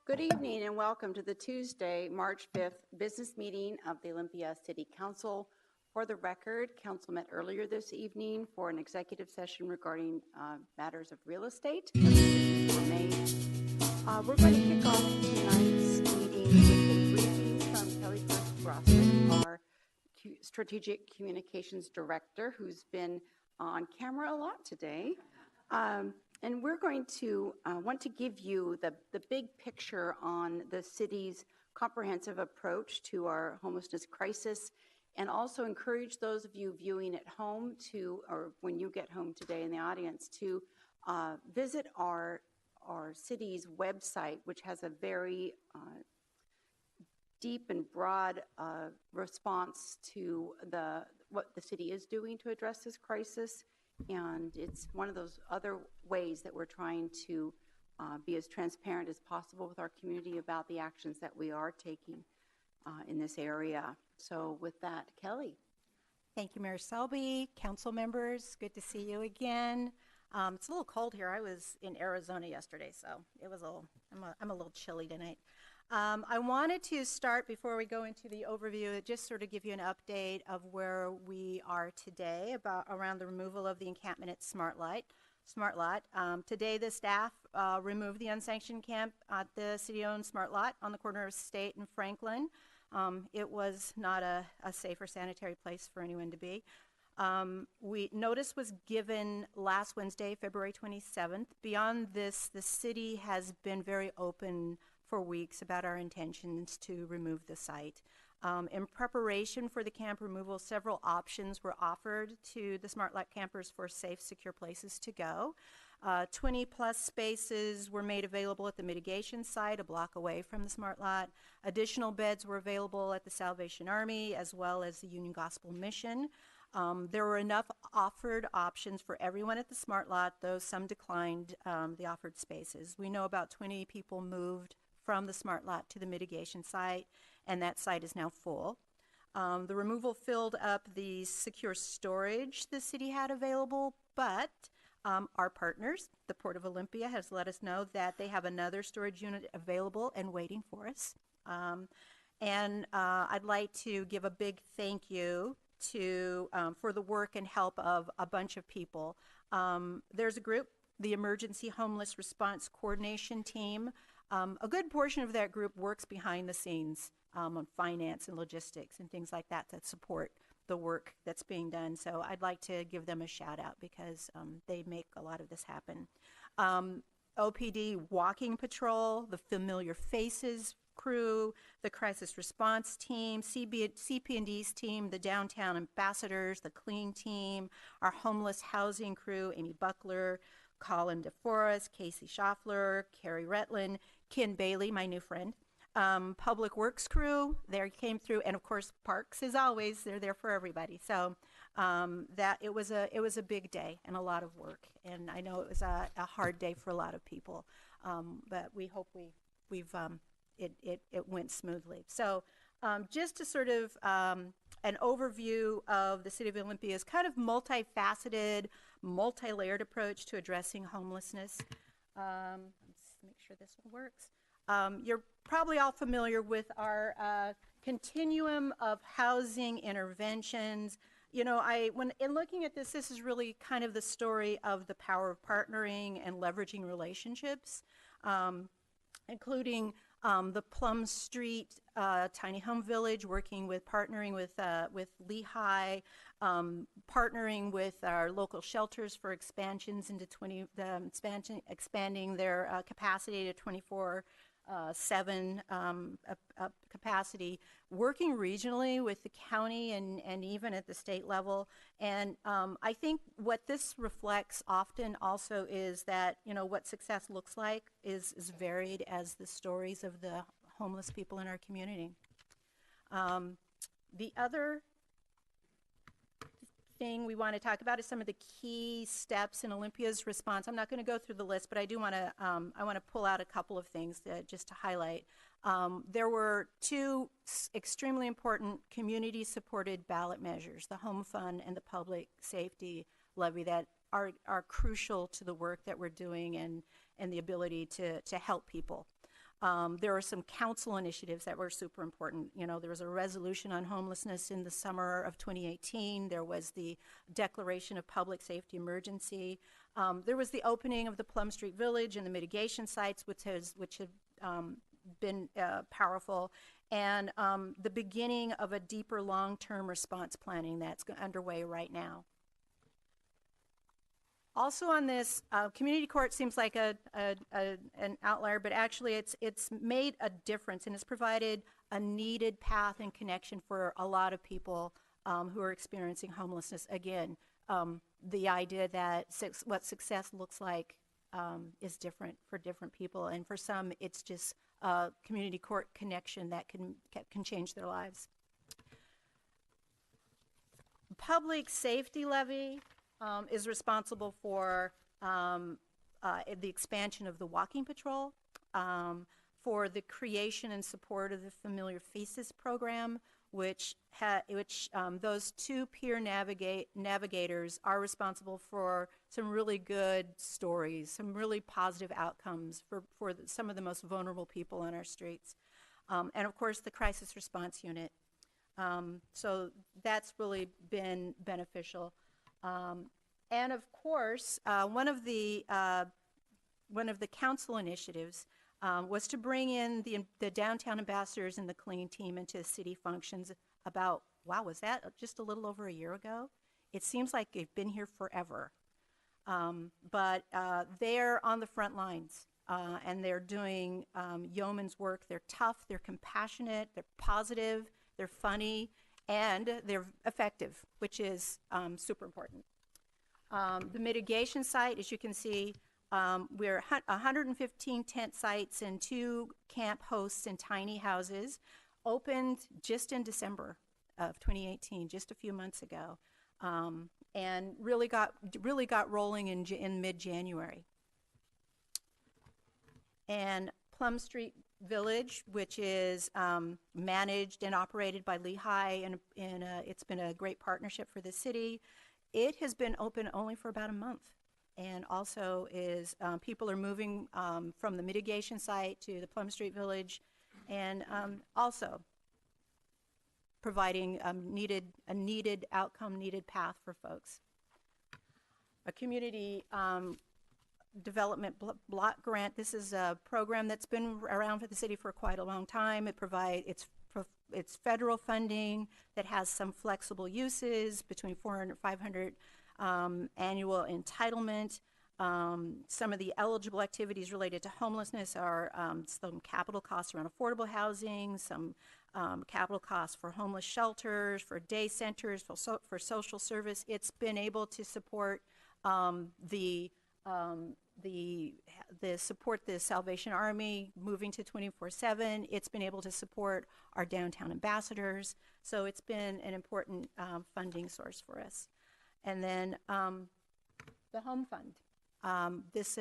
Good evening and welcome to the Tuesday, March 5th business meeting of the Olympia City Council. For the record, Council met earlier this evening for an executive session regarding matters of real estate. Decisions were made. We're going to kick off tonight's meeting with a briefing from Kelly Grossman, our Strategic Communications Director, who's been on camera a lot today. And we're going to want to give you the big picture on the city's comprehensive approach to our homelessness crisis, and also encourage those of you viewing at home to, or when you get home today in the audience, to visit our city's website, which has a very deep and broad response to what the city is doing to address this crisis. And it's one of those other ways that we're trying to be as transparent as possible with our community about the actions that we are taking in this area. So with that, Kelly. Thank you, Mayor Selby, council members, good to see you again. It's a little cold here. I was in Arizona yesterday, so it was I'm a little chilly tonight. I wanted to start, before we go into the overview, just sort of give you an update of where we are today around the removal of the encampment at Smart Lot. Today, the staff removed the unsanctioned camp at the city-owned Smart Lot on the corner of State and Franklin. It was not a safe or sanitary place for anyone to be. Notice was given last Wednesday, February 27th. Beyond this, the city has been very open for weeks about our intentions to remove the site. In preparation for the camp removal, several options were offered to the Smart Lot campers for safe, secure places to go. 20 plus spaces were made available at the mitigation site a block away from the Smart Lot. Additional beds were available at the Salvation Army as well as the Union Gospel Mission. There were enough offered options for everyone at the Smart Lot, though some declined the offered spaces. We know about 20 people moved from the Smart Lot to the mitigation site, and that site is now full. The removal filled up the secure storage the city had available, but our partners, the Port of Olympia, has let us know that they have another storage unit available and waiting for us. I'd like to give a big thank you for the work and help of a bunch of people. There's a group, the Emergency Homeless Response Coordination Team. A good portion of that group works behind the scenes on finance and logistics and things like that support the work that's being done. So I'd like to give them a shout out because they make a lot of this happen. OPD Walking Patrol, the Familiar Faces crew, the Crisis Response Team, CP&D's team, the Downtown Ambassadors, the Clean Team, our Homeless Housing crew, Amy Buckler, Colin DeForest, Casey Schaffler, Carrie Retlin, Ken Bailey, my new friend, Public Works crew, they came through, and of course Parks, as always, they're there for everybody. So that it was a big day and a lot of work, and I know it was a hard day for a lot of people, but we hope it went smoothly. So just to sort of an overview of the City of Olympia's kind of multifaceted, multi-layered approach to addressing homelessness. Let's make sure this one works. You're probably all familiar with our continuum of housing interventions. You know, when in looking at this is really kind of the story of the power of partnering and leveraging relationships, including the Plum Street Tiny Home Village, partnering with Lehigh, partnering with our local shelters for expansions into expanding their capacity to 24/7 capacity, working regionally with the county and even at the state level. And I think what this reflects often also is that, you know, what success looks like is varied as the stories of the homeless people in our community. The other thing we want to talk about is some of the key steps in Olympia's response. I'm not going to go through the list, but I do want to I want to pull out a couple of things just to highlight. There were two extremely important community-supported ballot measures, the Home Fund and the Public Safety Levy, that are crucial to the work that we're doing and the ability to help people. There are some council initiatives that were super important. You know, there was a resolution on homelessness in the summer of 2018. There was the declaration of public safety emergency. There was the opening of the Plum Street Village and the mitigation sites, which have been powerful, and the beginning of a deeper long-term response planning that's underway right now. Also on this, community court seems like an outlier, but actually it's made a difference, and it's provided a needed path and connection for a lot of people who are experiencing homelessness. Again, the idea that what success looks like is different for different people, and for some it's just a community court connection that can change their lives. Public safety levy is responsible for the expansion of the walking patrol, for the creation and support of the Familiar Faces program, which those two peer navigators are responsible for some really good stories, some really positive outcomes for some of the most vulnerable people on our streets. And of course, the crisis response unit. So that's really been beneficial. And of course, one of the council initiatives was to bring in the downtown ambassadors and the clean team into city functions about, wow, was that just a little over a year ago? It seems like they've been here forever. But they're on the front lines, and they're doing yeoman's work. They're tough, they're compassionate, they're positive, they're funny, and they're effective, which is super important. The mitigation site, as you can see, we're 115 tent sites and 2 camp hosts in tiny houses, opened just in December of 2018, just a few months ago, and really got rolling in mid-January. And Plum Street Village, which is managed and operated by Lehigh, and it's been a great partnership for the city. It has been open only for about a month, and also is people are moving from the mitigation site to the Plum Street Village, and also providing a needed outcome, needed path for folks. A community development block grant. This is a program that's been around for the city for quite a long time. It's federal funding that has some flexible uses, between 400 and 500 annual entitlement. Some of the eligible activities related to homelessness are some capital costs around affordable housing, some capital costs for homeless shelters, for day centers, for social service. It's been able to support the Salvation Army moving to 24/7. It's been able to support our downtown ambassadors. So it's been an important funding source for us. And then the Home Fund. This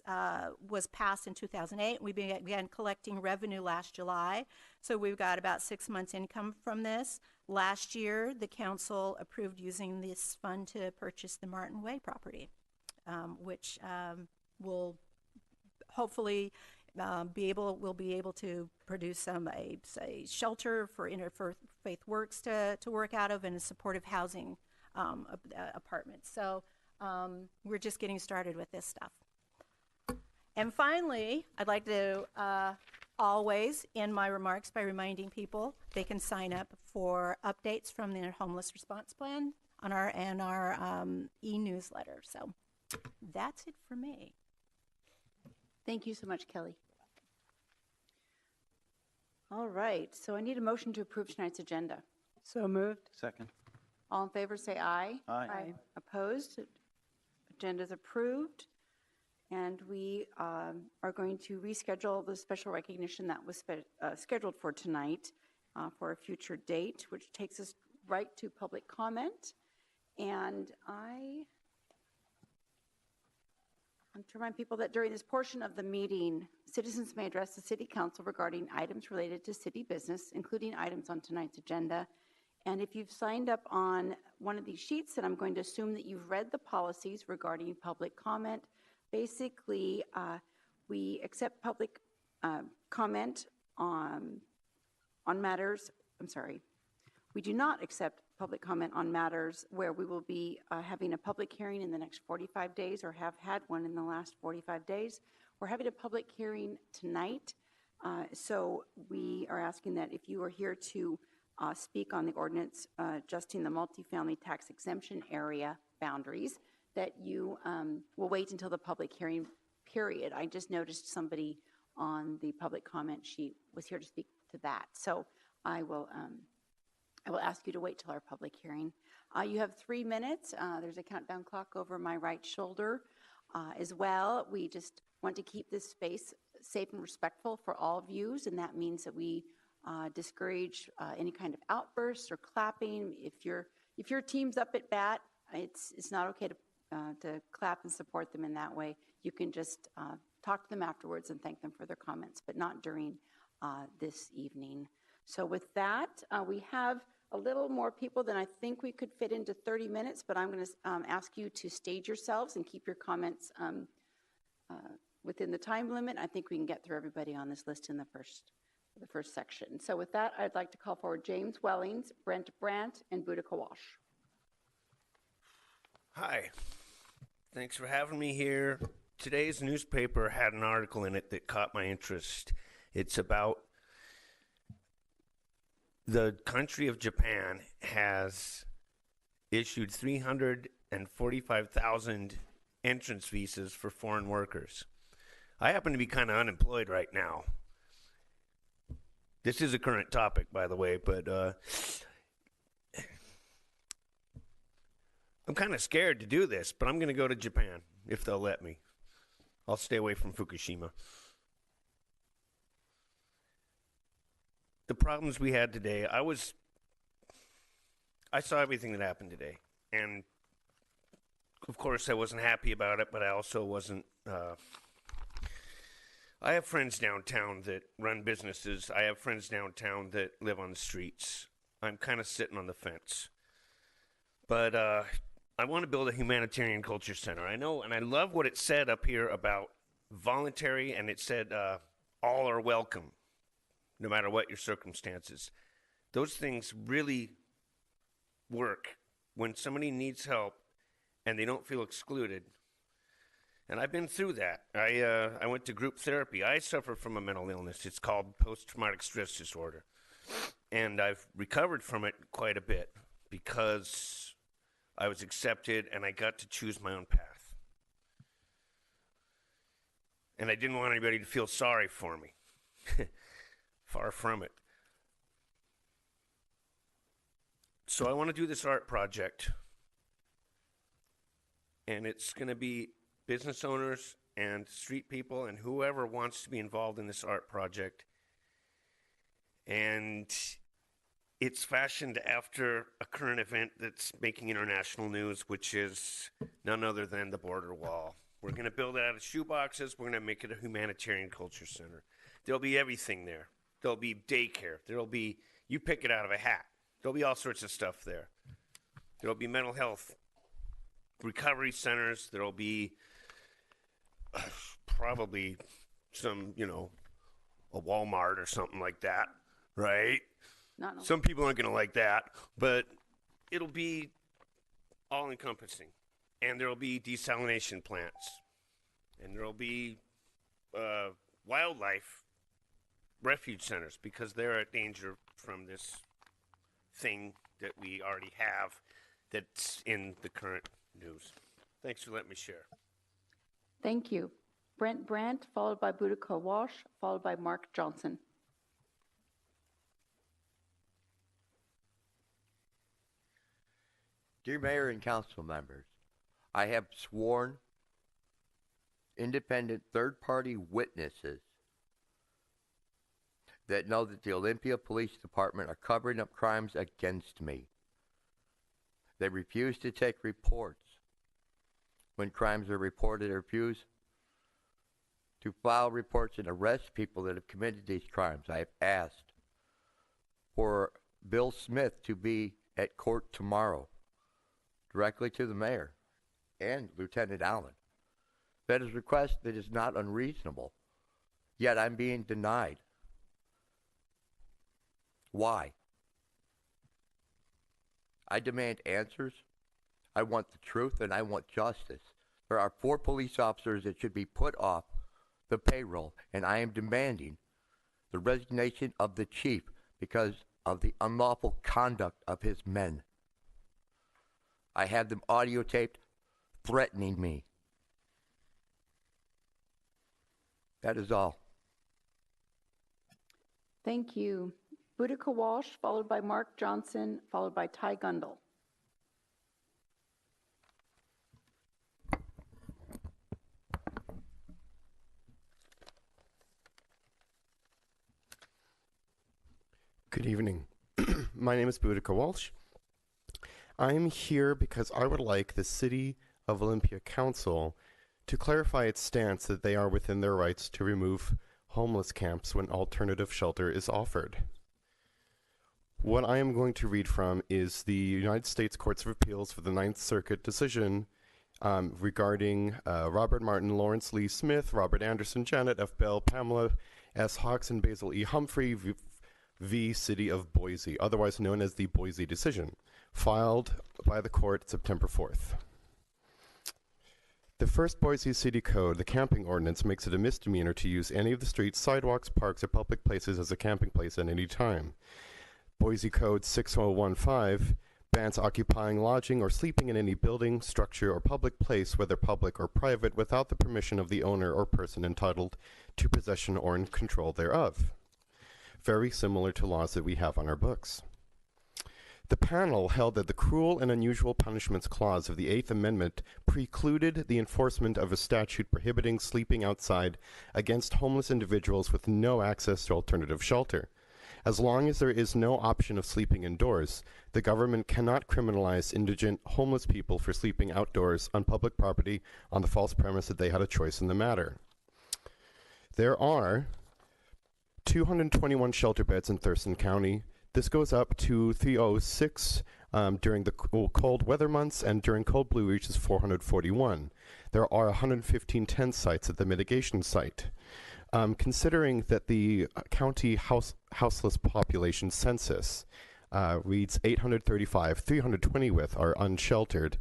was passed in 2008. We began collecting revenue last July. So we've got about 6 months income from this. Last year, the council approved using this fund to purchase the Martin Way property, which will hopefully we'll be able to produce a shelter for Interfaith Works to work out of, and a supportive housing apartment. So we're just getting started with this stuff. And finally, I'd like to always end my remarks by reminding people they can sign up for updates from the homeless response plan on our e-newsletter. So that's it for me. Thank you so much, Kelly. All right, so I need a motion to approve tonight's agenda. So moved. Second. All in favor say aye. Aye. Opposed? Agenda is approved. And we are going to reschedule the special recognition that was scheduled for tonight for a future date, which takes us right to public comment. And I want to remind people that during this portion of the meeting, citizens may address the City Council regarding items related to city business, including items on tonight's agenda. And if you've signed up on one of these sheets, then I'm going to assume that you've read the policies regarding public comment. Basically, we accept public comment on matters, I'm sorry, we do not accept public comment on matters where we will be having a public hearing in the next 45 days or have had one in the last 45 days. We're having a public hearing tonight, so we are asking that if you are here to speak on the ordinance adjusting the multifamily tax exemption area boundaries, that you will wait until the public hearing period. I just noticed somebody on the public comment sheet was here to speak to that. So I will ask you to wait till our public hearing. You have 3 minutes. There's a countdown clock over my right shoulder as well. We just want to keep this space safe and respectful for all views, and that means that we discourage any kind of outbursts or clapping. If your team's up at bat, it's not okay to clap and support them in that way. You can just talk to them afterwards and thank them for their comments, but not during this evening. So with that, we have a little more people than I think we could fit into 30 minutes, but I'm going to ask you to stage yourselves and keep your comments within the time limit. I think we can get through everybody on this list in the first section. So with that, I'd like to call forward James Wellings, Brent Brandt, and Buddha Kawash. Hi, thanks for having me here. Today's newspaper had an article in it that caught my interest. It's about the country of Japan has issued 345,000 entrance visas for foreign workers. I happen to be kind of unemployed right now. This is a current topic, by the way, but I'm kind of scared to do this, but I'm going to go to Japan if they'll let me. I'll stay away from Fukushima. The problems we had today, I saw everything that happened today. And, of course, I wasn't happy about it, but I also wasn't... I have friends downtown that run businesses. I have friends downtown that live on the streets. I'm kind of sitting on the fence. But I want to build a humanitarian culture center. I know, and I love what it said up here about voluntary, and it said all are welcome, no matter what your circumstances. Those things really work when somebody needs help and they don't feel excluded. And I've been through that. I went to group therapy. I suffer from a mental illness. It's called post-traumatic stress disorder. And I've recovered from it quite a bit because I was accepted and I got to choose my own path. And I didn't want anybody to feel sorry for me. Far from it. So I want to do this art project. And it's going to be business owners and street people and whoever wants to be involved in this art project. And it's fashioned after a current event that's making international news, which is none other than the border wall. We're going to build it out of shoeboxes. We're going to make it a humanitarian culture center. There'll be everything there. There'll be daycare. There'll be, you pick it out of a hat. There'll be all sorts of stuff there. There'll be mental health recovery centers. There'll be probably some, a Walmart or something like that, right? Some people aren't going to like that, but it'll be all-encompassing. And there'll be desalination plants. And there'll be wildlife refuge centers because they're at danger from this thing that we already have that's in the current news. Thanks for letting me share. Thank you. Brent Brandt, followed by Buddha Kawash, followed by Mark Johnson. Dear Mayor and Council members, I have sworn independent third-party witnesses that know that the Olympia Police Department are covering up crimes against me. They refuse to take reports. When crimes are reported, they refuse to file reports and arrest people that have committed these crimes. I have asked for Bill Smith to be at court tomorrow, directly to the mayor and Lieutenant Allen. That is a request that is not unreasonable. yet I'm being denied. Why? I demand answers. I want the truth and I want justice. There are 4 police officers that should be put off the payroll, and I am demanding the resignation of the chief because of the unlawful conduct of his men. I have them audio taped threatening me. That is all. Thank you. Boudica Walsh, followed by Mark Johnson, followed by Ty Gundel. Good evening. My name is Boudica Walsh. I'm here because I would like the City of Olympia Council to clarify its stance that they are within their rights to remove homeless camps when alternative shelter is offered. What I am going to read from is the United States Courts of Appeals for the Ninth Circuit decision regarding Robert Martin, Lawrence Lee Smith, Robert Anderson, Janet F. Bell, Pamela S. Hawks, and Basil E. Humphrey v. City of Boise, otherwise known as the Boise decision, filed by the court September 4th. The first Boise City Code, the camping ordinance, makes it a misdemeanor to use any of the streets, sidewalks, parks, or public places as a camping place at any time. Boise Code 6015 bans occupying, lodging, or sleeping in any building, structure, or public place, whether public or private, without the permission of the owner or person entitled to possession or in control thereof. Very similar to laws that we have on our books. The panel held that the Cruel and Unusual Punishments Clause of the Eighth Amendment precluded the enforcement of a statute prohibiting sleeping outside against homeless individuals with no access to alternative shelter. As long as there is no option of sleeping indoors, the government cannot criminalize indigent homeless people for sleeping outdoors on public property on the false premise that they had a choice in the matter. There are 221 shelter beds in Thurston County. This goes up to 306 during the cold weather months, and during cold blue reaches 441. There are 115 tent sites at the mitigation site. Considering that the county houseless population census reads 835, 320 with are unsheltered,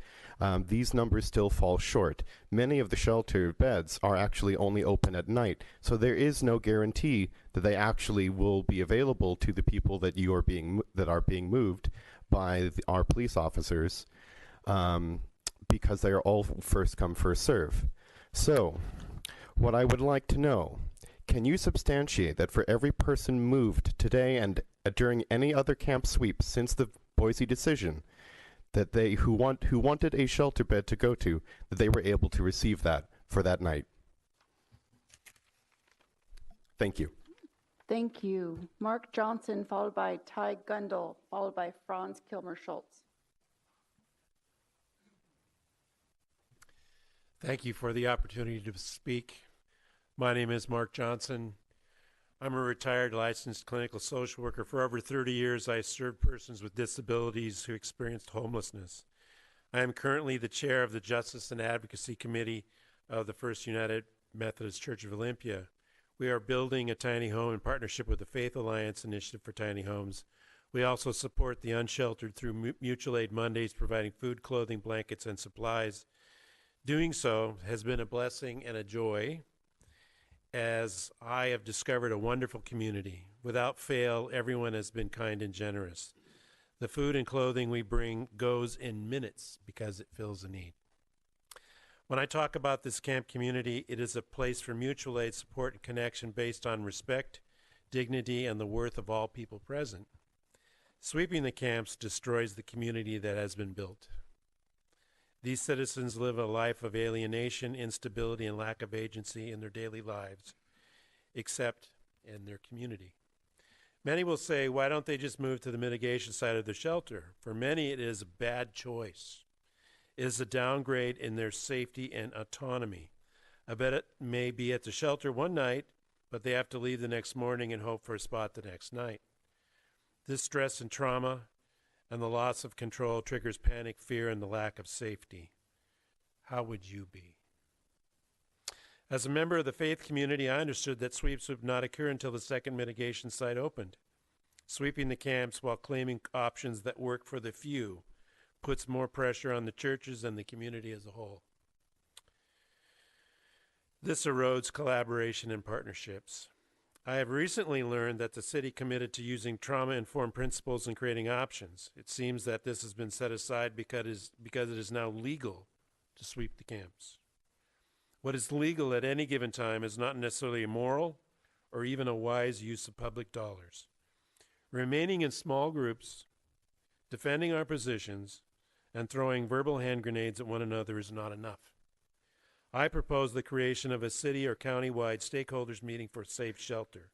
these numbers still fall short. Many of the shelter beds are actually only open at night, so there is no guarantee that they actually will be available to the people that are being moved by our police officers, because they are all first come, first serve. So, what I would like to know, can you substantiate that for every person moved today and during any other camp sweep since the Boise decision, that they who wanted a shelter bed to go to, that they were able to receive that for that night? Thank you. Thank you. Mark Johnson, followed by Ty Gundel, followed by Franz Kilmer-Schultz. Thank you for the opportunity to speak. My name is Mark Johnson. I'm a retired licensed clinical social worker. For over 30 years, I served persons with disabilities who experienced homelessness. I am currently the chair of the Justice and Advocacy Committee of the First United Methodist Church of Olympia. We are building a tiny home in partnership with the Faith Alliance Initiative for Tiny Homes. We also support the unsheltered through Mutual Aid Mondays, providing food, clothing, blankets, and supplies. Doing so has been a blessing and a joy, as I have discovered a wonderful community. Without fail, everyone has been kind and generous. The food and clothing we bring goes in minutes because it fills a need. When I talk about this camp community, it is a place for mutual aid, support, and connection based on respect, dignity, and the worth of all people present. Sweeping the camps destroys the community that has been built. These citizens live a life of alienation, instability, and lack of agency in their daily lives, except in their community. Many will say, why don't they just move to the mitigation side of the shelter? For many, it is a bad choice. It is a downgrade in their safety and autonomy. I bet it may be at the shelter one night, but they have to leave the next morning and hope for a spot the next night. This stress and trauma and the loss of control triggers panic, fear, and the lack of safety. How would you be? As a member of the faith community, I understood that sweeps would not occur until the second mitigation site opened. Sweeping the camps while claiming options that work for the few puts more pressure on the churches and the community as a whole. This erodes collaboration and partnerships. I have recently learned that the city committed to using trauma-informed principles in creating options. It seems that this has been set aside because it is now legal to sweep the camps. What is legal at any given time is not necessarily immoral or even a wise use of public dollars. Remaining in small groups, defending our positions, and throwing verbal hand grenades at one another is not enough. I propose the creation of a city or county-wide stakeholders meeting for safe shelter.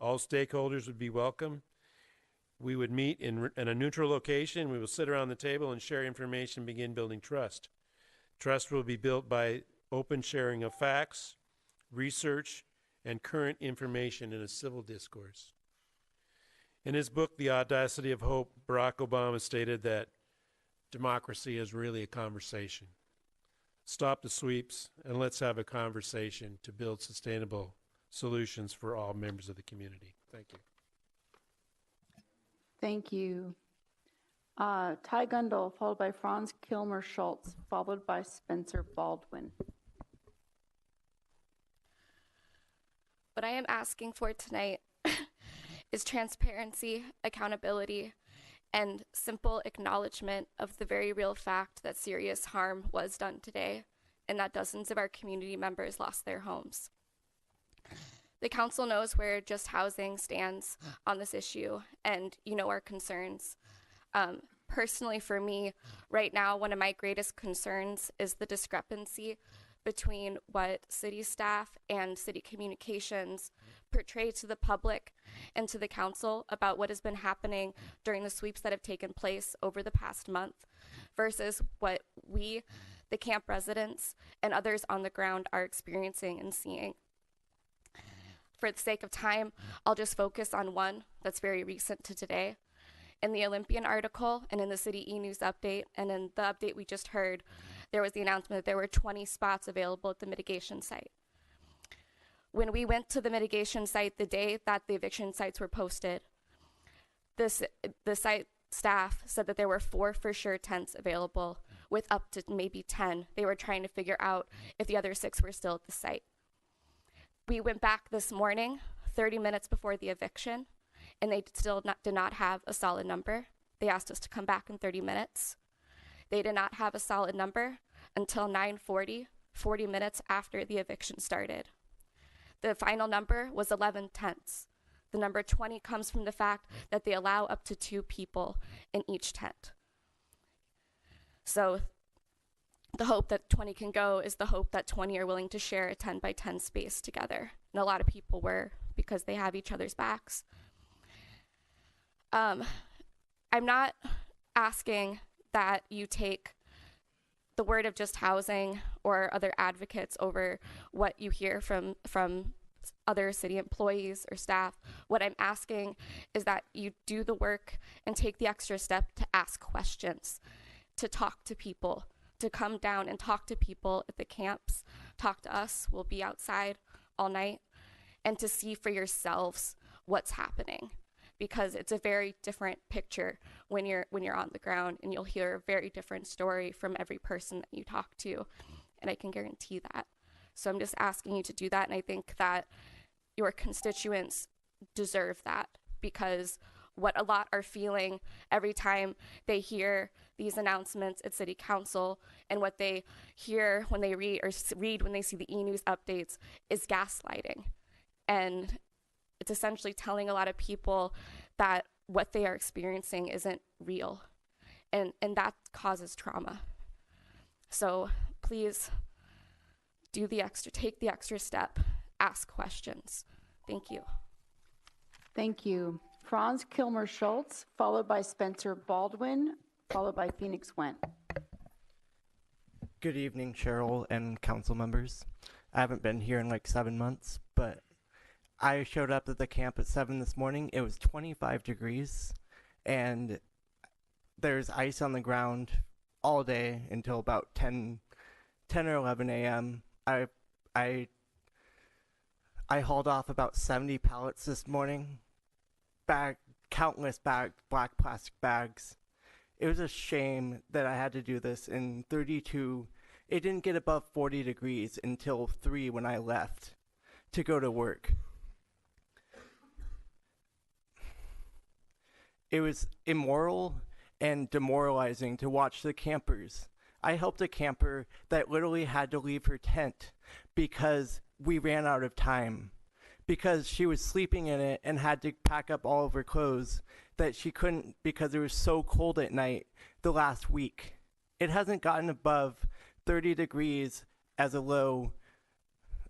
All stakeholders would be welcome. We would meet in a neutral location. We will sit around the table and share information, begin building trust. Trust will be built by open sharing of facts, research, and current information in a civil discourse. In his book, The Audacity of Hope, Barack Obama stated that democracy is really a conversation. Stop the sweeps and let's have a conversation to build sustainable solutions for all members of the community. Thank you. Thank you. Ty Gundel, followed by Franz Kilmer Schultz, followed by Spencer Baldwin. What I am asking for tonight is transparency, accountability, and simple acknowledgement of the very real fact that serious harm was done today and that dozens of our community members lost their homes. The council knows where Just Housing stands on this issue, and you know our concerns. Personally, for me, right now, one of my greatest concerns is the discrepancy between what city staff and city communications portray to the public and to the council about what has been happening during the sweeps that have taken place over the past month versus what we, the camp residents, and others on the ground are experiencing and seeing. For the sake of time, I'll just focus on one that's very recent to today. In the Olympian article and in the City E-News update and in the update we just heard, there was the announcement that there were 20 spots available at the mitigation site. When we went to the mitigation site the day that the eviction sites were posted, the site staff said that there were 4 for sure tents available with up to maybe 10. They were trying to figure out if the other 6 were still at the site. We went back this morning, 30 minutes before the eviction, and they still did not have a solid number. They asked us to come back in 30 minutes. They did not have a solid number until 9:40, 40 minutes after the eviction started. The final number was 11 tents. The number 20 comes from the fact that they allow up to 2 people in each tent. So the hope that 20 can go is the hope that 20 are willing to share a 10 by 10 space together. And a lot of people were, because they have each other's backs. I'm not asking that you take the word of Just Housing or other advocates over what you hear from other city employees or staff. What I'm asking is that you do the work and take the extra step to ask questions, to talk to people, to come down and talk to people at the camps, talk to us, we'll be outside all night, and to see for yourselves what's happening. Because it's a very different picture when you're on the ground, and you'll hear a very different story from every person that you talk to, and I can guarantee that. So I'm just asking you to do that, and I think that your constituents deserve that, because what a lot are feeling every time they hear these announcements at City Council, and what they hear when they read when they see the e-news updates, is gaslighting. And it's essentially telling a lot of people that what they are experiencing isn't real, and that causes trauma. So please take the extra step, ask questions. Thank you. Thank you. Franz Kilmer Schultz, followed by Spencer Baldwin, followed by Phoenix Went. Good evening, Cheryl and council members. I haven't been here in like 7 months, but I showed up at the camp at 7 this morning. It was 25 degrees, and there's ice on the ground all day until about 10 or 11 a.m. I I hauled off about 70 pallets this morning. Countless black plastic bags. It was a shame that I had to do this in 32. It didn't get above 40 degrees until 3 when I left to go to work. It was immoral and demoralizing to watch the campers. I helped a camper that literally had to leave her tent because we ran out of time. Because she was sleeping in it and had to pack up all of her clothes that she couldn't because it was so cold at night the last week. It hasn't gotten above 30 degrees as a low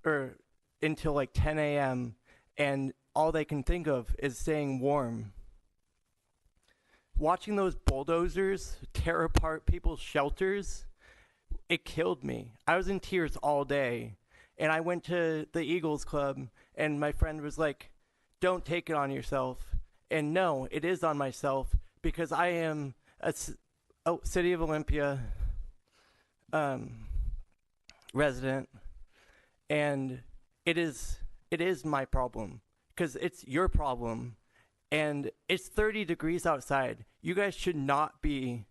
or until like 10 a.m. and all they can think of is staying warm. Watching those bulldozers tear apart people's shelters, it killed me. I was in tears all day. And I went to the Eagles Club, and my friend was like, don't take it on yourself. And no, it is on myself because I am a City of Olympia resident, and it is my problem because it's your problem. And it's 30 degrees outside. You guys should not be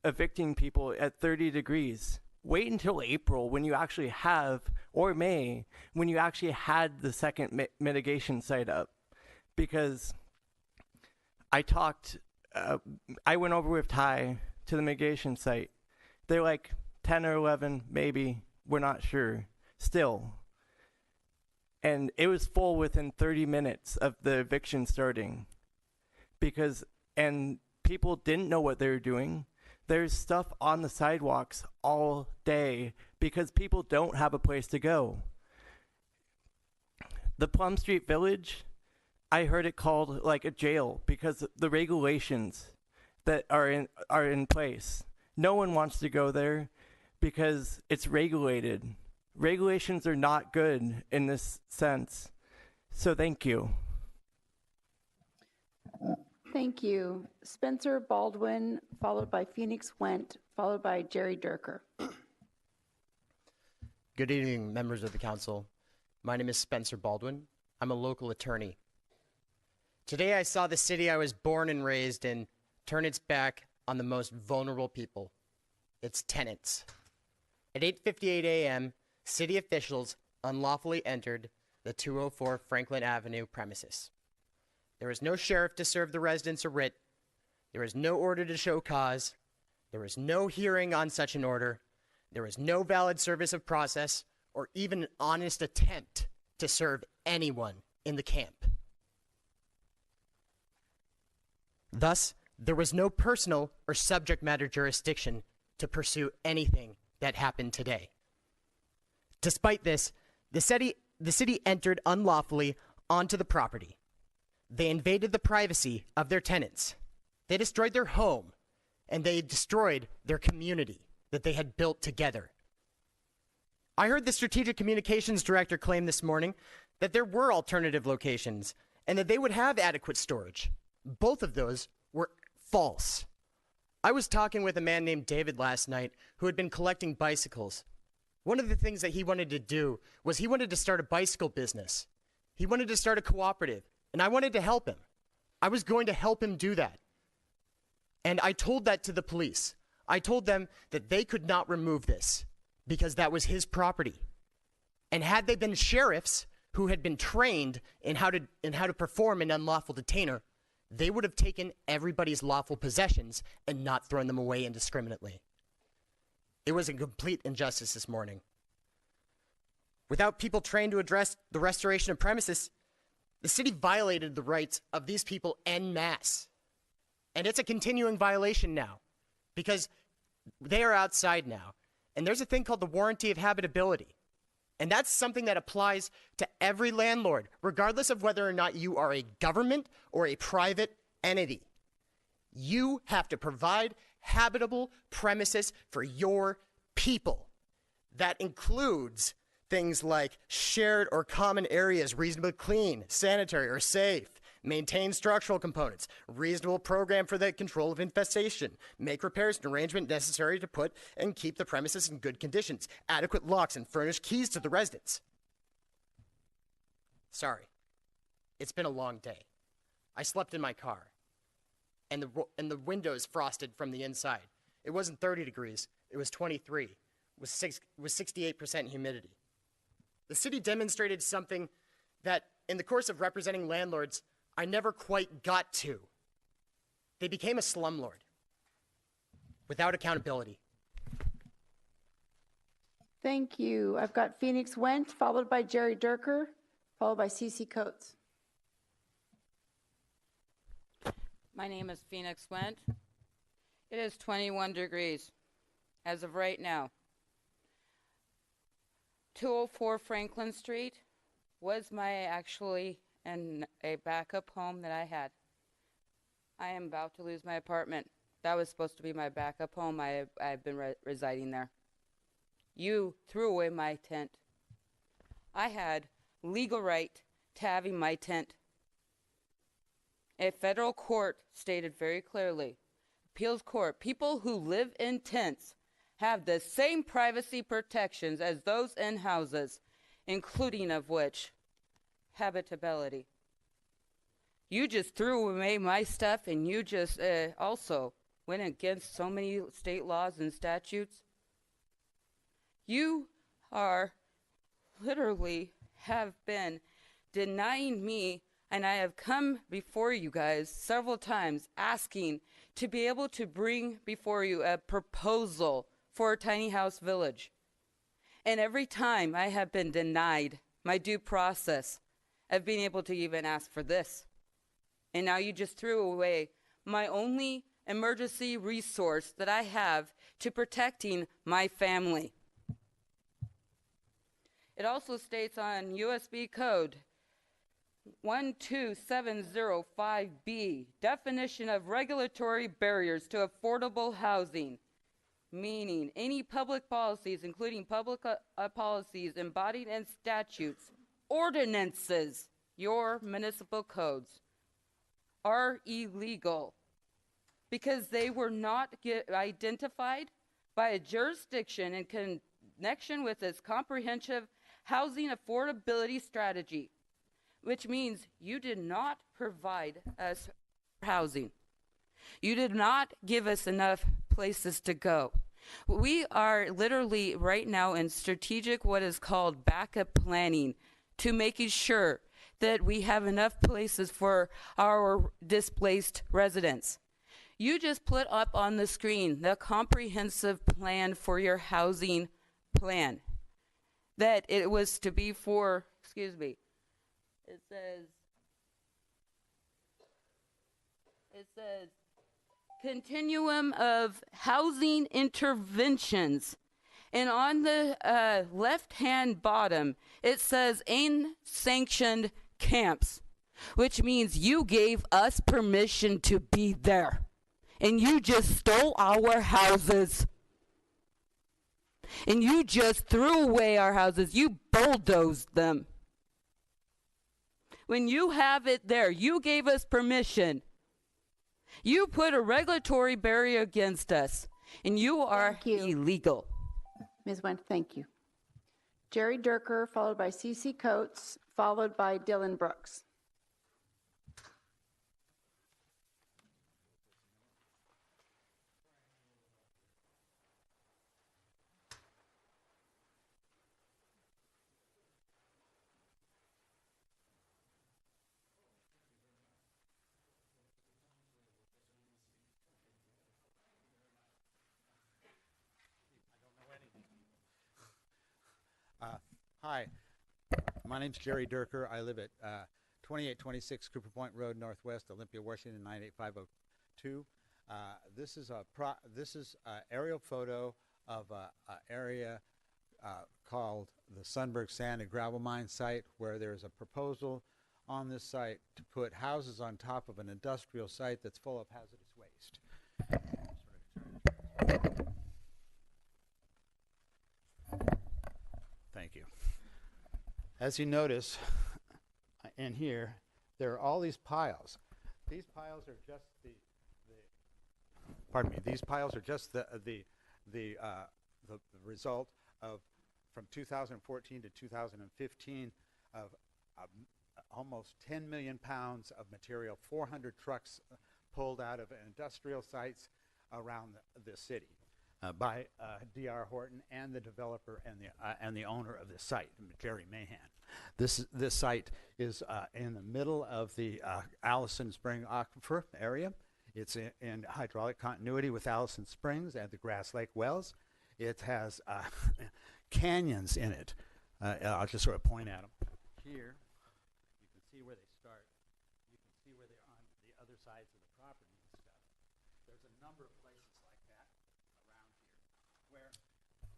evicting people at 30 degrees. Wait until April when you actually have, or May, when you actually had the second mitigation site up. Because I went over with Ty to the mitigation site. They're like 10 or 11, maybe, we're not sure, still. And it was full within 30 minutes of the eviction starting. And people didn't know what they were doing. There's stuff on the sidewalks all day because people don't have a place to go. The Plum Street Village, I heard it called like a jail because the regulations that are in place. No one wants to go there because it's regulated. Regulations are not good in this sense. So thank you. Thank you. Spencer Baldwin, followed by Phoenix Went, followed by Jerry Durker. Good evening, members of the council. My name is Spencer Baldwin. I'm a local attorney. Today I saw the city I was born and raised in turn its back on the most vulnerable people, its tenants. At 8:58 a.m., city officials unlawfully entered the 204 Franklin Avenue premises. There was no sheriff to serve the residents a writ. There was no order to show cause. There was no hearing on such an order. There was no valid service of process or even an honest attempt to serve anyone in the camp. Thus, there was no personal or subject matter jurisdiction to pursue anything that happened today. Despite this, the city entered unlawfully onto the property. They invaded the privacy of their tenants. They destroyed their home, and they destroyed their community that they had built together. I heard the Strategic Communications Director claim this morning that there were alternative locations and that they would have adequate storage. Both of those were false. I was talking with a man named David last night who had been collecting bicycles. One of the things that he wanted to do was he wanted to start a bicycle business. He wanted to start a cooperative, and I wanted to help him. I was going to help him do that. And I told that to the police. I told them that they could not remove this because that was his property. And had they been sheriffs who had been trained in how to perform an unlawful detainer, they would have taken everybody's lawful possessions and not thrown them away indiscriminately. It was a complete injustice this morning. Without people trained to address the restoration of premises, the city violated the rights of these people en masse. And it's a continuing violation now because they are outside now. And there's a thing called the warranty of habitability. And that's something that applies to every landlord, regardless of whether or not you are a government or a private entity. You have to provide habitable premises for your people. That includes things like shared or common areas, reasonably clean, sanitary, or safe. Maintain structural components, reasonable program for the control of infestation, make repairs and arrangement necessary to put and keep the premises in good conditions, adequate locks and furnish keys to the residents. Sorry. It's been a long day. I slept in my car, and the windows frosted from the inside. It wasn't 30 degrees, it was 23, with 68% humidity. The city demonstrated something that, in the course of representing landlords, I never quite got to. They became a slumlord, without accountability. Thank you. I've got Phoenix Went, followed by Jerry Durker, followed by Cece Coates. My name is Phoenix Went. It is 21 degrees as of right now. 204 Franklin Street was actually a backup home that I had. I am about to lose my apartment. That was supposed to be my backup home. I've been residing there. You threw away my tent. I had legal right to having my tent. A federal court stated very clearly, appeals court, people who live in tents have the same privacy protections as those in houses, including of which habitability. You just threw away my stuff, and you just also went against so many state laws and statutes. You are literally have been denying me, and I have come before you guys several times asking to be able to bring before you a proposal for a tiny house village. And every time I have been denied my due process of being able to even ask for this. And now you just threw away my only emergency resource that I have to protecting my family. It also states on USB code 12705B, definition of regulatory barriers to affordable housing, meaning any public policies, including public policies embodied in statutes, ordinances, your municipal codes, are illegal because they were not identified by a jurisdiction in connection with its comprehensive housing affordability strategy, which means you did not provide us housing. You did not give us enough places to go. We are literally right now in strategic, what is called backup planning, to making sure that we have enough places for our displaced residents. You just put up on the screen the comprehensive plan for your housing plan. That it was to be for, it says continuum of housing interventions. And on the left-hand bottom, it says unsanctioned camps, which means you gave us permission to be there. And you just stole our houses. And you just threw away our houses. You bulldozed them. When you have it there, you gave us permission. You put a regulatory barrier against us, and you are illegal. Ms. Went, thank you. Jerry Durker, followed by Cece Coates, followed by Dylan Brooks. Hi, my name's Jerry Durker. I live at 2826 Cooper Point Road, Northwest, Olympia, Washington, 98502. This is an aerial photo of an area called the Sunberg Sand and Gravel Mine site, where there's a proposal on this site to put houses on top of an industrial site that's full of hazardous waste. Thank you. As you notice in here, there are all these piles. These piles are just these piles are just the result of, from 2014 to 2015, of almost 10 million pounds of material, 400 trucks pulled out of industrial sites around the city by D.R. Horton and the developer and the owner of this site, Jerry Mahan. This site is in the middle of the Allison Spring Aquifer area. It's in hydraulic continuity with Allison Springs and the Grass Lake Wells. It has canyons in it. I'll just sort of point at them. Here, you can see where they start. You can see where they're on the other sides of the property and stuff. There's a number of places like that around here where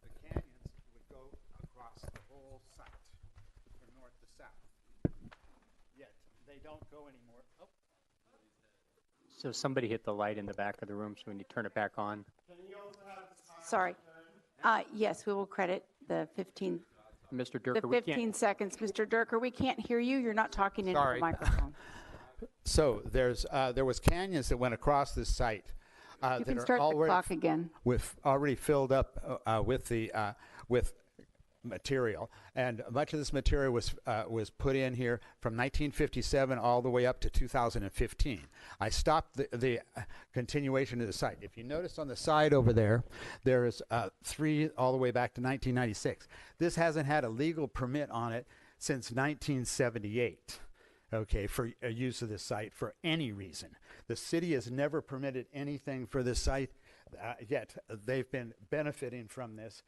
the canyons would go across the whole site from north to south. Yet they don't go anymore. Oh. So somebody hit the light in the back of the room, so when you turn it back on. Sorry. Yes, we will credit the 15. Mr. Durker, The 15 seconds. Mr. Durker, we can't hear you. You're not talking into the microphone. So there was canyons that went across this site. You can start the clock again. Already filled up with material, and much of this material was put in here from 1957 all the way up to 2015. I stopped the continuation of the site. If you notice on the side over there, there is 3 all the way back to 1996. This hasn't had a legal permit on it since 1978. Okay, for use of this site for any reason. The city has never permitted anything for this site, yet they've been benefiting from this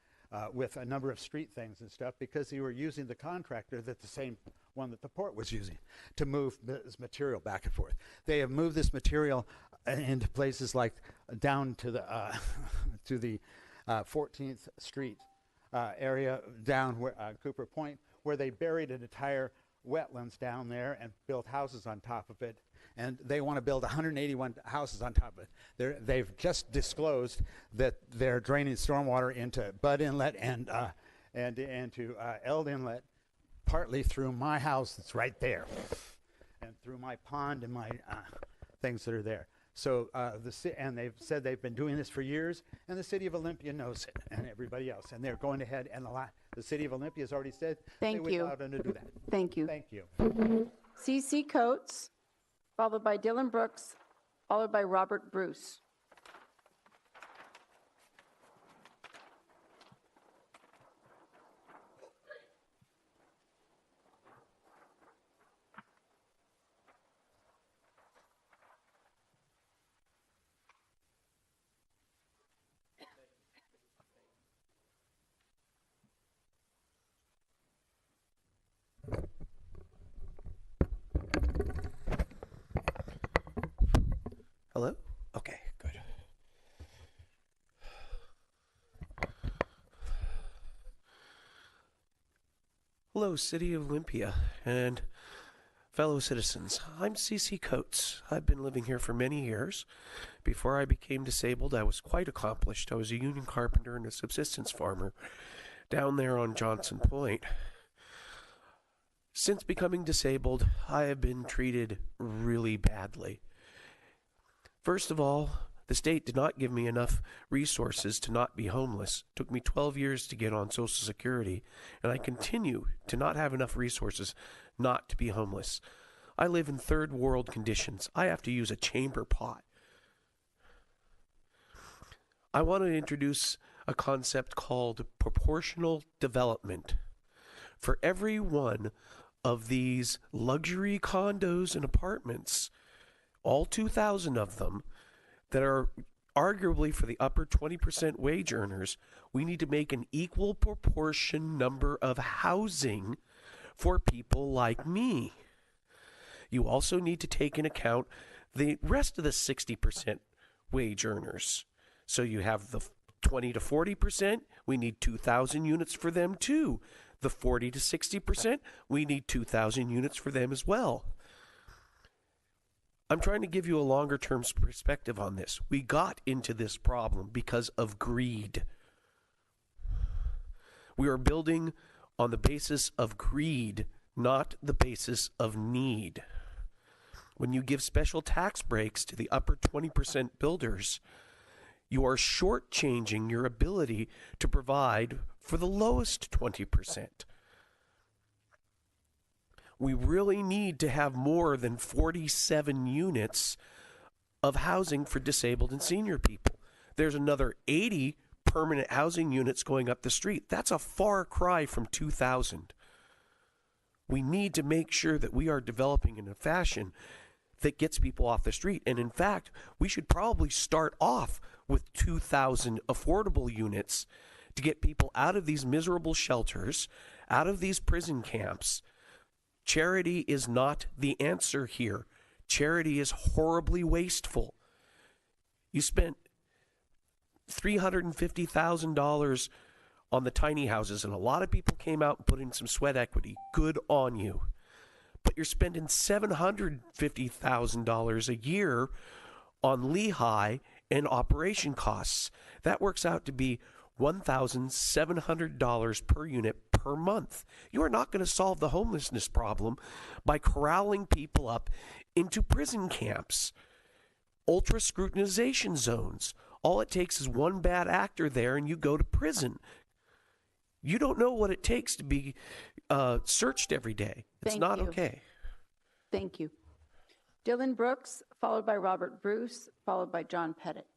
with a number of street things and stuff because they were using the contractor that the same one that the port was using to move this material back and forth. They have moved this material into places like down to the 14th Street area down where Cooper Point, where they buried an entire wetlands down there and built houses on top of it. And they want to build 181 houses on top of it. They've just disclosed that they're draining stormwater into Bud Inlet and into Eld Inlet, partly through my house that's right there, and through my pond and my things that are there. So and they've said they've been doing this for years, and the city of Olympia knows it, and everybody else, and they're going ahead and the city of Olympia has already said they would allow them to do that. Thank you. Thank you. C.C. Coates, followed by Dylan Brooks, followed by Robert Bruce. Hello? Okay, good. Hello, City of Olympia and fellow citizens. I'm C.C. Coates. I've been living here for many years. Before I became disabled, I was quite accomplished. I was a union carpenter and a subsistence farmer down there on Johnson Point. Since becoming disabled, I have been treated really badly. First of all, the state did not give me enough resources to not be homeless. It took me 12 years to get on Social Security, and I continue to not have enough resources not to be homeless. I live in third world conditions. I have to use a chamber pot. I want to introduce a concept called proportional development. For every one of these luxury condos and apartments, all 2,000 of them, that are arguably for the upper 20% wage earners, we need to make an equal proportion number of housing for people like me. You also need to take into account the rest of the 60% wage earners. So you have the 20 to 40%, we need 2,000 units for them too. The 40 to 60%, we need 2,000 units for them as well. I'm trying to give you a longer term perspective on this. We got into this problem because of greed. We are building on the basis of greed, not the basis of need. When you give special tax breaks to the upper 20% builders, you are shortchanging your ability to provide for the lowest 20%. We really need to have more than 47 units of housing for disabled and senior people. There's another 80 permanent housing units going up the street. That's a far cry from 2,000. We need to make sure that we are developing in a fashion that gets people off the street. And in fact, we should probably start off with 2,000 affordable units to get people out of these miserable shelters, out of these prison camps. Charity is not the answer here. Charity is horribly wasteful. You spent $350,000 on the tiny houses, and a lot of people came out and put in some sweat equity. Good on you. But you're spending $750,000 a year on Lehigh and operation costs. That works out to be $1,700 per unit per month. You are not going to solve the homelessness problem by corralling people up into prison camps, ultra scrutinization zones. All it takes is one bad actor there and you go to prison. You don't know what it takes to be searched every day. It's Thank not you. okay. Thank you. Dylan Brooks, followed by Robert Bruce, followed by John Pettit.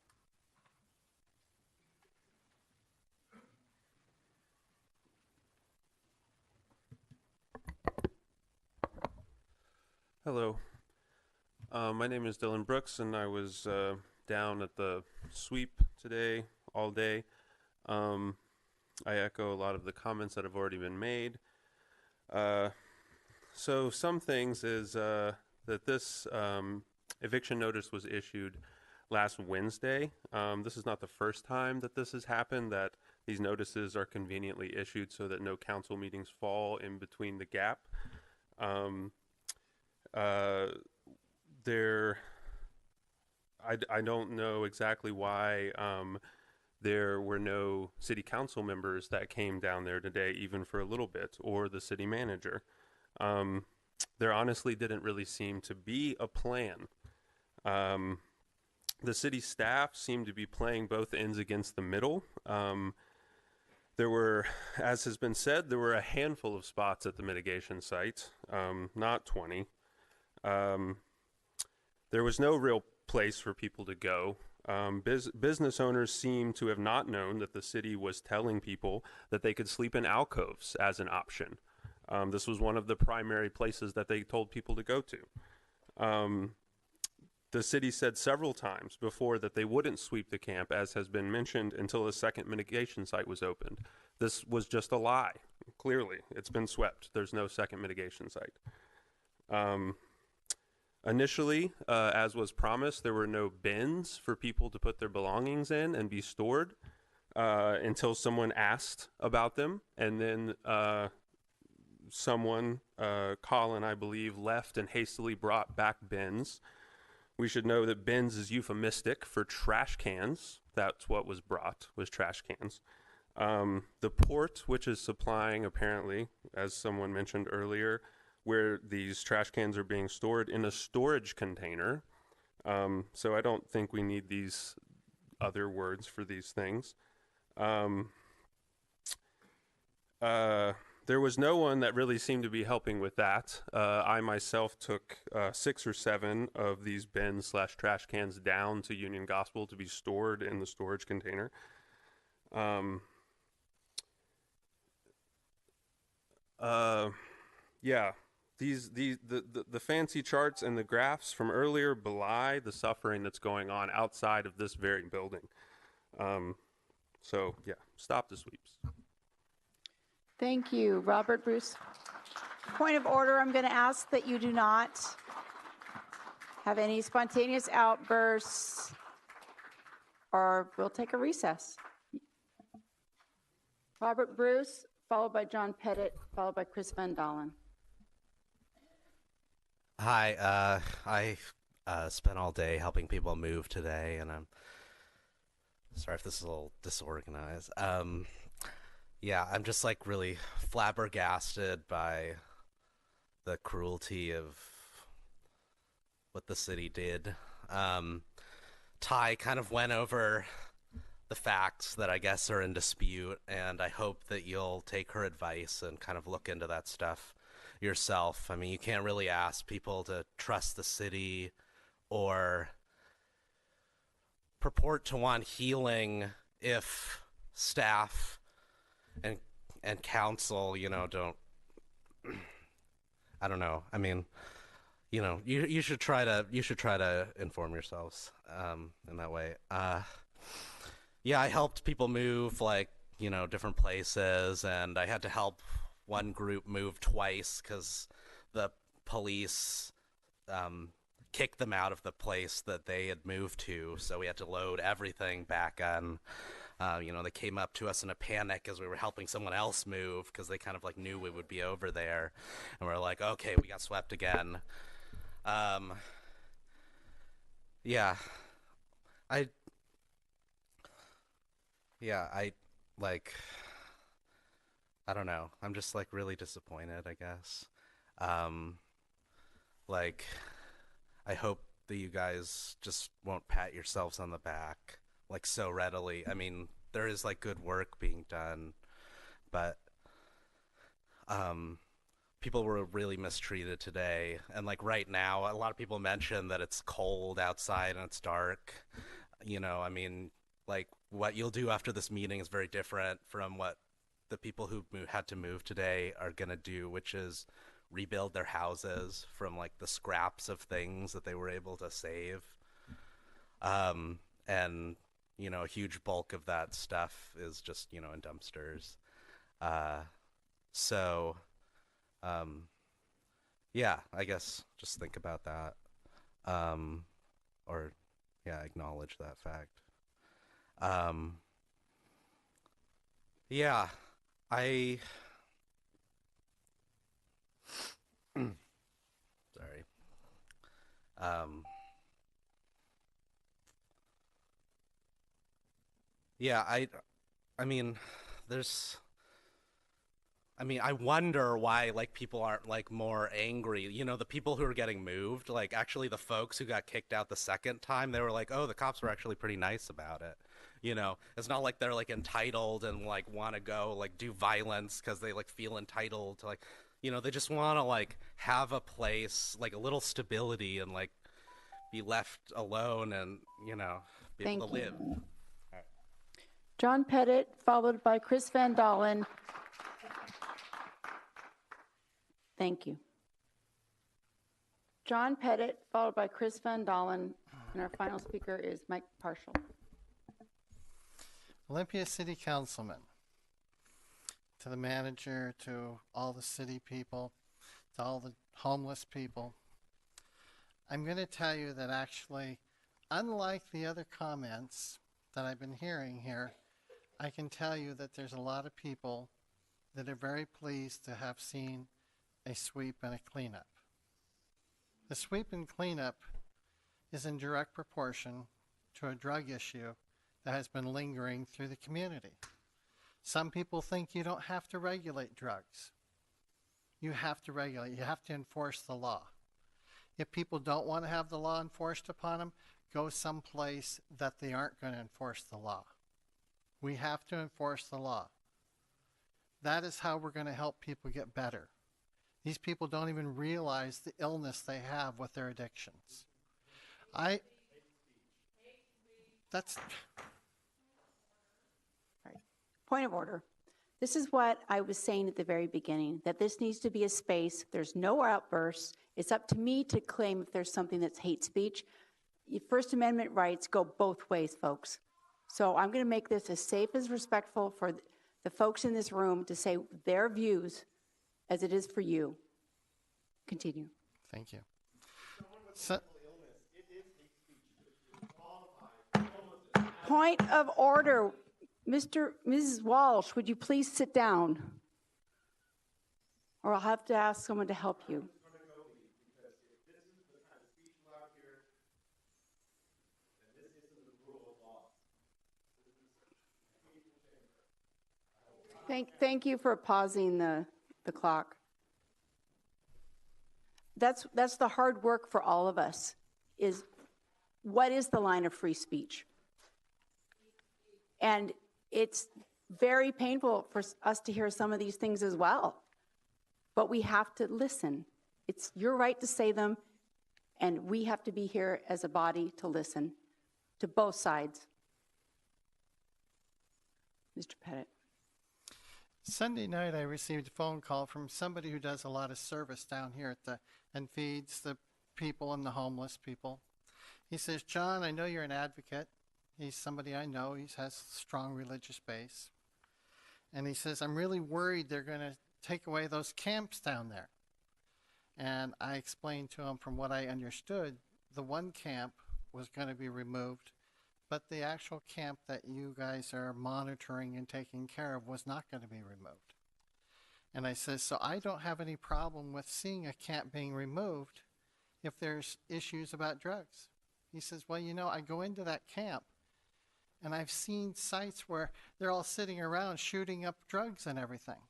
Hello. My name is Dylan Brooks, and I was down at the sweep today, all day. I echo a lot of the comments that have already been made. So some things is that this eviction notice was issued last Wednesday. This is not the first time that this has happened, that these notices are conveniently issued so that no council meetings fall in between the gap. I don't know exactly why there were no city council members that came down there today, even for a little bit, or the city manager. There honestly didn't really seem to be a plan. The city staff seemed to be playing both ends against the middle. There were, as has been said, there were a handful of spots at the mitigation site, not 20. There was no real place for people to go. Business owners seem to have not known that the city was telling people that they could sleep in alcoves as an option. This was one of the primary places that they told people to go to. The city said several times before that they wouldn't sweep the camp, as has been mentioned, until a second mitigation site was opened. This was just a lie. Clearly, it's been swept. There's no second mitigation site. Initially, as was promised, there were no bins for people to put their belongings in and be stored until someone asked about them. And then someone, Colin, I believe, left and hastily brought back bins. We should know that bins is euphemistic for trash cans. That's what was brought, was trash cans. The port, which is supplying, apparently, as someone mentioned earlier, where these trash cans are being stored in a storage container. So I don't think we need these other words for these things. There was no one that really seemed to be helping with that. I myself took 6 or 7 of these bins/trash cans down to Union Gospel to be stored in the storage container. Yeah, the fancy charts and the graphs from earlier belie the suffering that's going on outside of this very building. So yeah, stop the sweeps. Thank you, Robert Bruce. Point of order, I'm going to ask that you do not have any spontaneous outbursts, or we'll take a recess. Robert Bruce, followed by John Pettit, followed by Chris Van Dalen. Hi, I spent all day helping people move today, and I'm sorry if this is a little disorganized. Yeah, I'm just like really flabbergasted by the cruelty of what the city did. Ty kind of went over the facts that I guess are in dispute, and I hope that you'll take her advice and kind of look into that stuff. yourself. I mean, you can't really ask people to trust the city or purport to want healing if staff and council, don't. I don't know. I mean, you should try to inform yourselves in that way. Yeah, I helped people move different places, and I had to help one group move twice because the police kicked them out of the place that they had moved to, so we had to load everything back on. They came up to us in a panic as we were helping someone else move because they kind of knew we would be over there, and we're like, okay, we got swept again. Yeah, I don't know. I'm just really disappointed, I guess. I hope that you guys just won't pat yourselves on the back so readily. I mean, there is good work being done, but people were really mistreated today. And right now, a lot of people mention that it's cold outside and it's dark. I mean, what you'll do after this meeting is very different from what the people who had to move today are going to do, which is rebuild their houses from the scraps of things that they were able to save. And a huge bulk of that stuff is just in dumpsters. Yeah, I guess just think about that, or acknowledge that fact. Yeah, sorry. Yeah, I mean, I wonder why people aren't more angry. The people who are getting moved, actually the folks who got kicked out the second time, they were oh, the cops were actually pretty nice about it. It's not they're entitled and want to go do violence because they feel entitled to they just want to have a place, a little stability, and be left alone and be able to live. John Pettit, followed by Chris Van Dalen. Thank you. John Pettit, followed by Chris Van Dalen, and our final speaker is Mike Parshall. Olympia City Councilman, to the manager, to all the city people, to all the homeless people, I'm going to tell you that actually, unlike the other comments that I've been hearing here, I can tell you that there's a lot of people that are very pleased to have seen a sweep and a cleanup. The sweep and cleanup is in direct proportion to a drug issue that has been lingering through the community. Some people think you don't have to regulate drugs. You have to regulate. You have to enforce the law. If people don't want to have the law enforced upon them, go someplace that they aren't going to enforce the law. We have to enforce the law. That is how we're going to help people get better. These people don't even realize the illness they have with their addictions. That's... Point of order. This is what I was saying at the very beginning, that this needs to be a space. There's no outbursts. It's up to me to claim if there's something that's hate speech. First Amendment rights go both ways, folks. So I'm going to make this as safe as respectful for the folks in this room to say their views as it is for you. Continue. Thank you. Point of order. Mrs. Walsh, would you please sit down? Or I'll have to ask someone to help you. Thank you for pausing the clock. That's the hard work for all of us, is what is the line of free speech? And it's very painful for us to hear some of these things as well. but we have to listen. It's your right to say them, and we have to be here as a body to listen to both sides. Mr. Pettit. Sunday night, I received a phone call from somebody who does a lot of service down here and feeds the people and the homeless people. He says, John, I know you're an advocate. He's somebody I know. He has a strong religious base. And he says, I'm really worried they're going to take away those camps down there. And I explained to him, from what I understood, the one camp was going to be removed, but the actual camp that you guys are monitoring and taking care of was not going to be removed. And I said, so I don't have any problem with seeing a camp being removed if there's issues about drugs. He says, well, you know, I go into that camp and I've seen sites where they're all sitting around shooting up drugs and everything.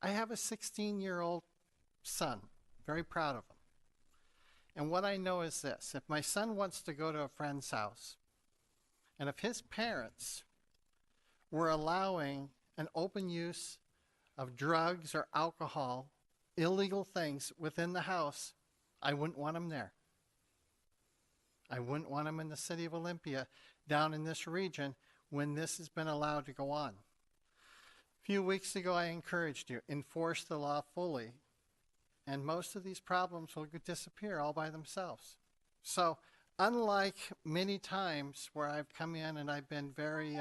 I have a 16-year-old son, very proud of him. And what I know is this: if my son wants to go to a friend's house, and if his parents were allowing an open use of drugs or alcohol, illegal things within the house, I wouldn't want him there. I wouldn't want him in the city of Olympia, down in this region, when this has been allowed to go on. A few weeks ago, I encouraged you, enforce the law fully, and most of these problems will disappear all by themselves. So, unlike many times where I've come in and I've been very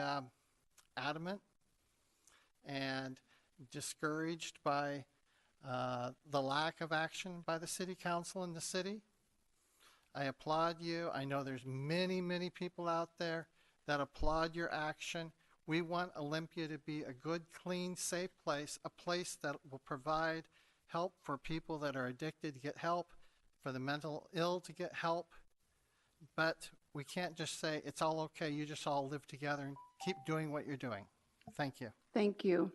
adamant and discouraged by the lack of action by the city council and the city, I applaud you. I know there's many, many people out there that applaud your action. We want Olympia to be a good, clean, safe place, a place that will provide help for people that are addicted to get help, for the mental ill to get help. But we can't just say, it's all okay, you just all live together and keep doing what you're doing. Thank you. Thank you.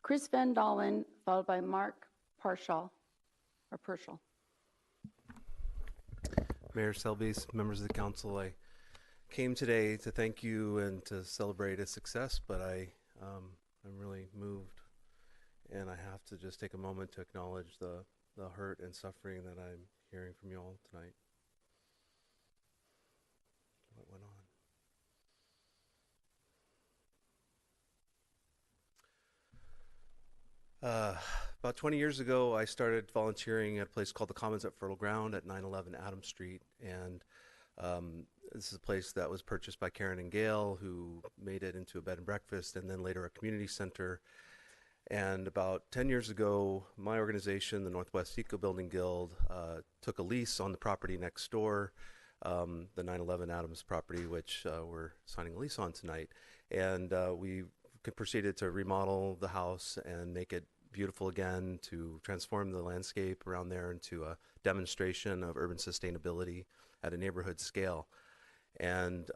Chris Van Dalen, followed by Mark Parshall. Mayor Selby, members of the council, I came today to thank you and to celebrate a success, but I'm really moved, and I have to just take a moment to acknowledge the hurt and suffering that I'm hearing from you all tonight. What went on? About 20 years ago, I started volunteering at a place called the Commons at Fertile Ground at 911 Adams Street, and this is a place that was purchased by Karen and Gail, who made it into a bed and breakfast and then later a community center. And about 10 years ago, my organization, the Northwest Eco Building Guild, took a lease on the property next door, the 911 Adams property, which we're signing a lease on tonight. And we proceeded to remodel the house and make it beautiful again, to transform the landscape around there into a demonstration of urban sustainability at a neighborhood scale. And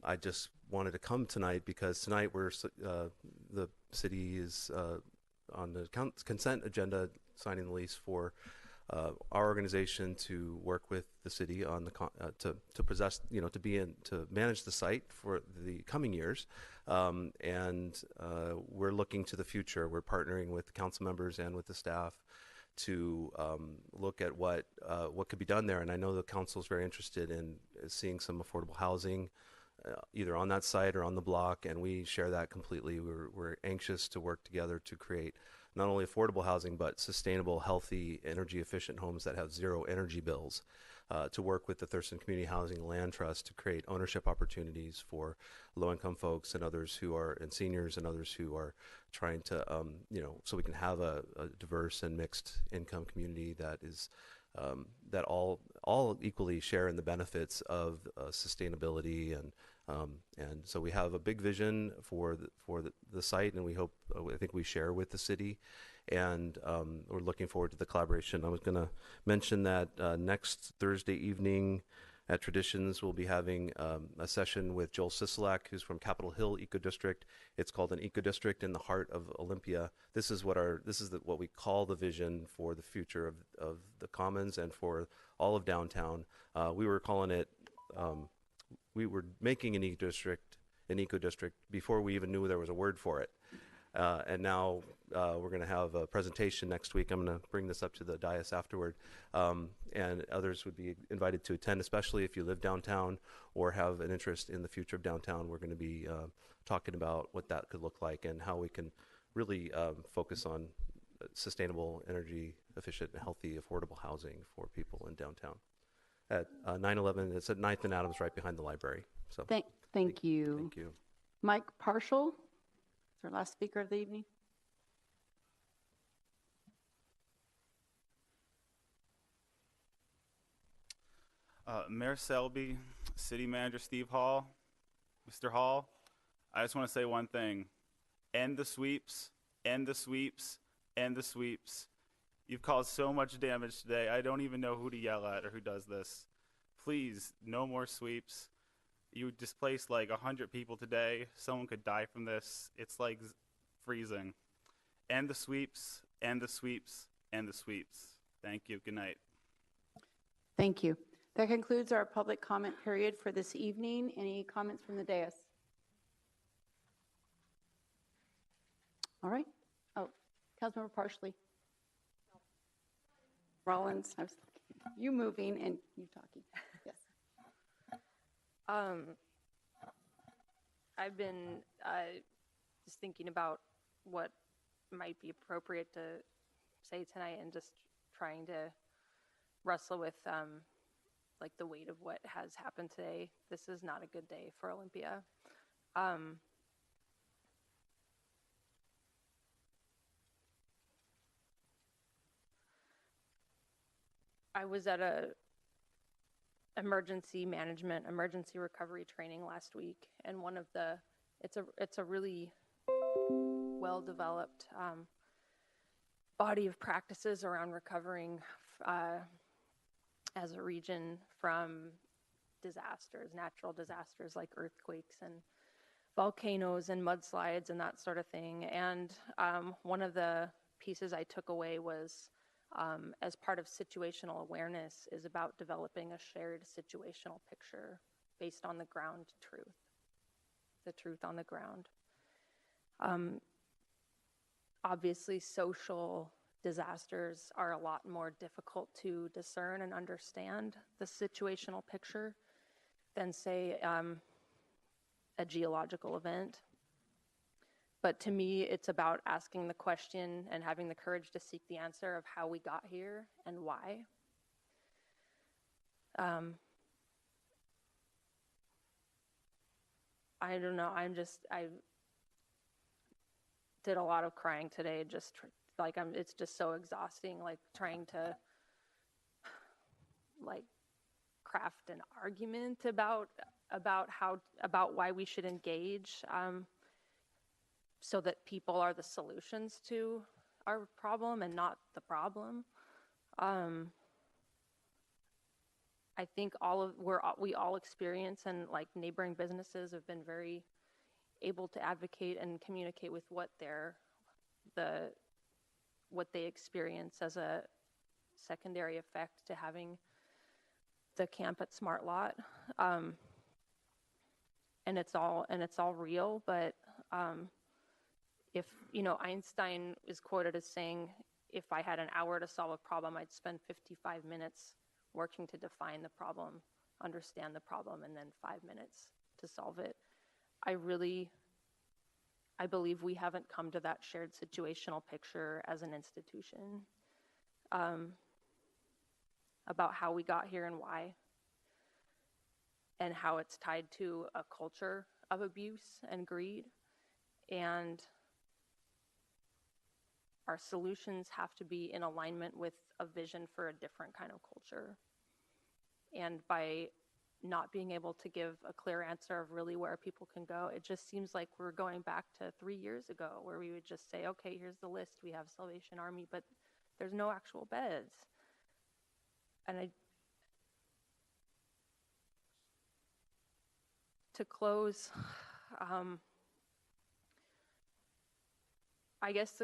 I just wanted to come tonight because tonight the city is on the consent agenda signing the lease for our organization to work with the city on the to manage the site for the coming years, and we're looking to the future. We're partnering with the council members and with the staff to look at what could be done there. And I know the council is very interested in seeing some affordable housing, either on that site or on the block, and we share that completely. We're anxious to work together to create not only affordable housing, but sustainable, healthy, energy-efficient homes that have zero energy bills, to work with the Thurston Community Housing Land Trust to create ownership opportunities for low-income folks and others who are, and seniors and others who are trying to, so we can have a diverse and mixed income community that is, that all equally share in the benefits of sustainability, and so we have a big vision for the site, and I think we share with the city, and we're looking forward to the collaboration. I was going to mention that next Thursday evening at Traditions, we'll be having a session with Joel Sisolak, who's from Capitol Hill Eco District. It's called an Eco District in the heart of Olympia. This is what we call the vision for the future of the Commons and for all of downtown. We were calling it. We were making an eco district before we even knew there was a word for it, and now we're going to have a presentation next week. I'm going to bring this up to the dais afterward, and others would be invited to attend, especially if you live downtown or have an interest in the future of downtown. We're going to be talking about what that could look like and how we can really focus on sustainable, energy efficient, healthy, affordable housing for people in downtown. At 911, it's at 9th and Adams, right behind the library. So Thank you. Thank you. Mike Parshall is our last speaker of the evening. Mayor Selby, City Manager Steve Hall, Mr. Hall, I just want to say one thing. End the sweeps, end the sweeps, end the sweeps. You've caused so much damage today. I don't even know who to yell at or who does this. Please, no more sweeps. You displaced like 100 people today. Someone could die from this. It's like freezing. End the sweeps, end the sweeps, end the sweeps. Thank you. Good night. Thank you. That concludes our public comment period for this evening. Any comments from the dais? All right. Oh, Councilmember Parsley. Rollins, you moving and you talking. Yes. I've been just thinking about what might be appropriate to say tonight and just trying to wrestle with like the weight of what has happened today. This is not a good day for Olympia. I was at a emergency management, emergency recovery training last week, and one of the, it's a really well-developed body of practices around recovering as a region from disasters, natural disasters like earthquakes and volcanoes and mudslides and that sort of thing. And one of the pieces I took away was, as part of situational awareness, is about developing a shared situational picture based on the ground truth, the truth on the ground. Obviously, social disasters are a lot more difficult to discern and understand the situational picture than, say, a geological event. But to me, it's about asking the question and having the courage to seek the answer of how we got here and why. I don't know, I did a lot of crying today, just it's just so exhausting, like trying to like craft an argument about why we should engage, so that people are the solutions to our problem and not the problem. I think we all experience, and like neighboring businesses have been very able to advocate and communicate with what they experience as a secondary effect to having the camp at Smart Lot. And it's all real, but if, Einstein is quoted as saying, if I had an hour to solve a problem, I'd spend 55 minutes working to define the problem, understand the problem, and then 5 minutes to solve it. I believe we haven't come to that shared situational picture as an institution, about how we got here and why, and how it's tied to a culture of abuse and greed. And our solutions have to be in alignment with a vision for a different kind of culture. And by not being able to give a clear answer of really where people can go, it just seems like we're going back to 3 years ago, where we would just say, okay, here's the list, we have Salvation Army, but there's no actual beds. And to close, I guess,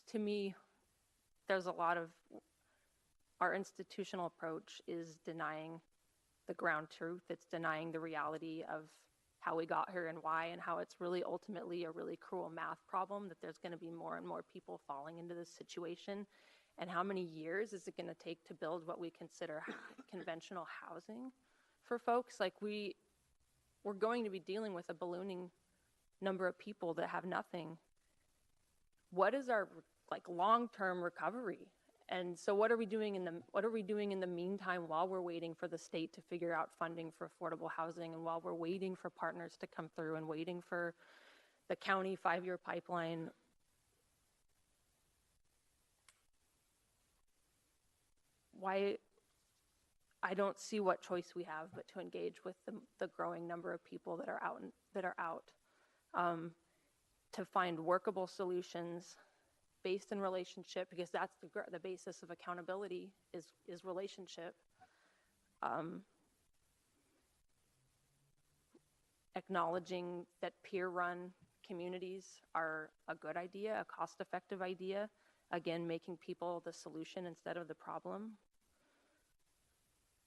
to me, there's a lot of, our institutional approach is denying the ground truth. It's denying the reality of how we got here and why, and how it's really ultimately a really cruel math problem, that there's going to be more and more people falling into this situation. And how many years is it going to take to build what we consider conventional housing for folks? Like we're going to be dealing with a ballooning number of people that have nothing. What is our like long-term recovery? And so what are we doing in the meantime while we're waiting for the state to figure out funding for affordable housing, and while we're waiting for partners to come through and waiting for the county 5-year pipeline? Why? I don't see what choice we have but to engage with the growing number of people that are out to find workable solutions based in relationship, because that's the basis of accountability is relationship. Acknowledging that peer-run communities are a good idea, a cost-effective idea. Again, making people the solution instead of the problem.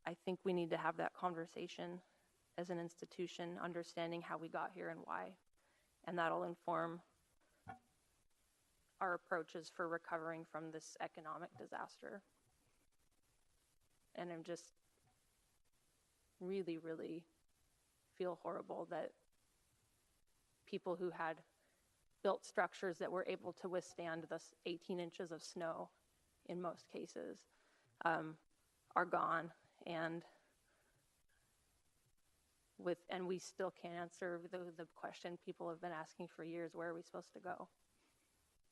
I think we need to have that conversation as an institution, understanding how we got here and why. And that'll inform our approaches for recovering from this economic disaster. And I'm just really, really feel horrible that people who had built structures that were able to withstand the 18 inches of snow in most cases are gone. And we still can't answer the question people have been asking for years: where are we supposed to go?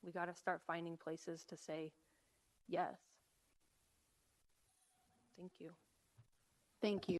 We got to start finding places to say yes. Thank you. Thank you.